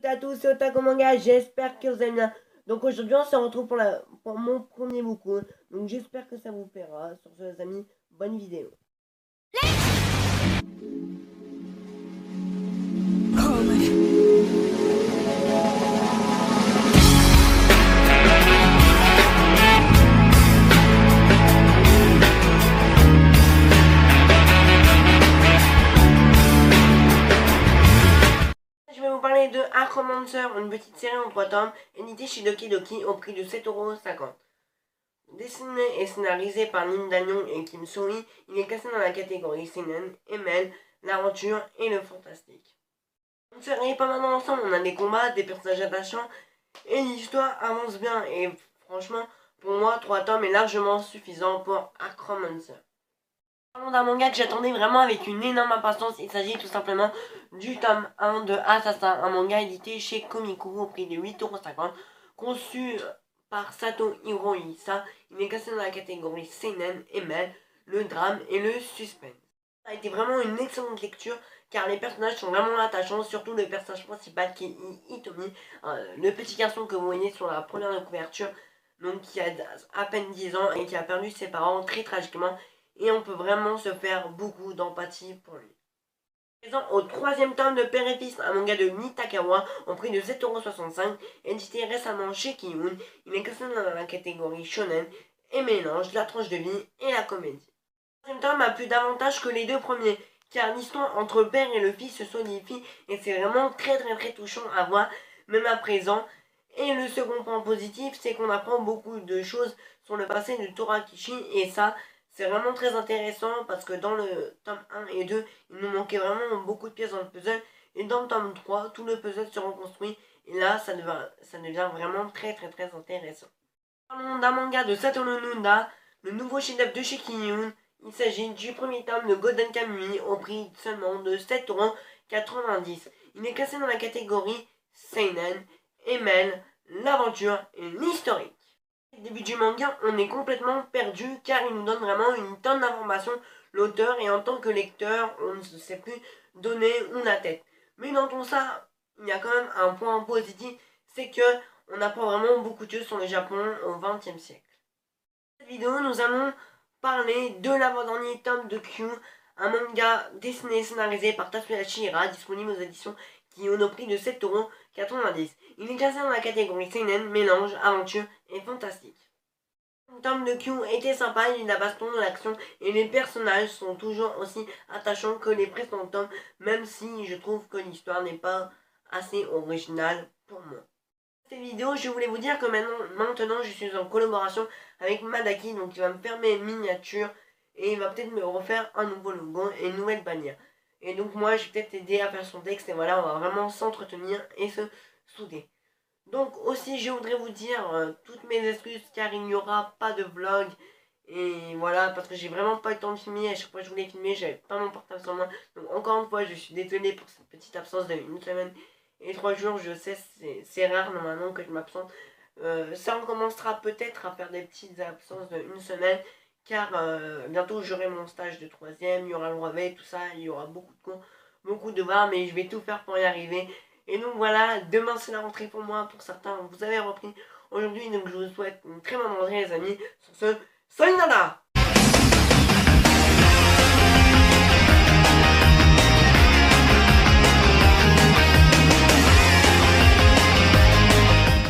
À tous, c'est Otaku Manga, j'espère que vous allez bien. Donc aujourd'hui on se retrouve pour mon premier boku. Donc j'espère que ça vous plaira. Sur ce les amis, bonne vidéo. Je vais vous parler de Acromancer, une petite série en 3 tomes, éditée chez Doki Doki au prix de 7,50€. Dessiné et scénarisé par Lin Danion et Kim Soo-hee, il est classé dans la catégorie seinen et mêle l'aventure et le fantastique. Une série pas mal dans l'ensemble, on a des combats, des personnages attachants et l'histoire avance bien. Et franchement, pour moi, 3 tomes est largement suffisant pour Acromancer. Parlons d'un manga que j'attendais vraiment avec une énorme impatience. Il s'agit tout simplement du tome 1 de Assassin, un manga édité chez Komiku au prix de 8,50€, conçu par Sato Hirohisa. Il est classé dans la catégorie seinen et mêle le drame et le suspense. Ça a été vraiment une excellente lecture car les personnages sont vraiment attachants, surtout le personnage principal qui est Hitomi, le petit garçon que vous voyez sur la première de couverture, donc qui a à peine 10 ans et qui a perdu ses parents très tragiquement, et on peut vraiment se faire beaucoup d'empathie pour lui. Présent au 3e tome de Père et Fils, un manga de Nitakawa au prix de 7,65€, édité récemment chez Kiyun. Il est classé dans la catégorie shonen et mélange la tranche de vie et la comédie. Le 3e tome a plus d'avantages que les deux premiers, car l'histoire entre le père et le fils se solidifie et c'est vraiment très touchant à voir, même à présent. Et le second point positif, c'est qu'on apprend beaucoup de choses sur le passé de Torakishi, et ça, c'est vraiment très intéressant parce que dans le tome 1 et 2, il nous manquait vraiment beaucoup de pièces dans le puzzle, et dans le tome 3, tout le puzzle se reconstruit, et là, ça devient vraiment très intéressant. Parlons d'un manga de Satoru Nunda, le nouveau chef-d'œuvre de chez Kiyun. Il s'agit du premier tome de Golden Kamuy au prix seulement de 7,90€. Il est classé dans la catégorie seinen et mêle l'aventure et l'historique. Au début du manga, on est complètement perdu car il nous donne vraiment une tonne d'informations, l'auteur, et en tant que lecteur, on ne sait plus donner où la tête. Mais dans tout ça, il y a quand même un point positif, c'est que on apprend vraiment beaucoup de choses sur le Japon au XXe siècle. Dans cette vidéo, nous allons parler de l'avant-dernier tome de Q, un manga dessiné et scénarisé par Tatsuya Hira, disponible aux éditions Kiyun au prix de 7,90€. Il est classé dans la catégorie seinen, mélange, aventure et fantastique. Le tome de Q était sympa, il y a de la baston, de l'action et les personnages sont toujours aussi attachants que les précédents tomes, même si je trouve que l'histoire n'est pas assez originale pour moi. Cette vidéo, je voulais vous dire que maintenant je suis en collaboration avec Madaki, donc il va me faire mes miniatures et il va peut-être me refaire un nouveau logo et une nouvelle bannière. Et donc moi je vais peut-être aider à faire son texte, et voilà, on va vraiment s'entretenir et se souder. Donc aussi je voudrais vous dire toutes mes excuses car il n'y aura pas de vlog. Et voilà, parce que j'ai vraiment pas eu le temps de filmer. À chaque fois que je voulais filmer, j'avais pas mon portable sur moi. Donc encore une fois, je suis désolé pour cette petite absence de 1 semaine et 3 jours. Je sais, c'est rare normalement que je m'absente. Ça recommencera peut-être à faire des petites absences de 1 semaine. Car bientôt j'aurai mon stage de 3e, il y aura le brevet, tout ça, il y aura beaucoup de cours, beaucoup de devoirs, mais je vais tout faire pour y arriver. Et donc voilà, demain c'est la rentrée pour moi, pour certains vous avez repris aujourd'hui, donc je vous souhaite une très bonne rentrée les amis. Sur ce, sayonara!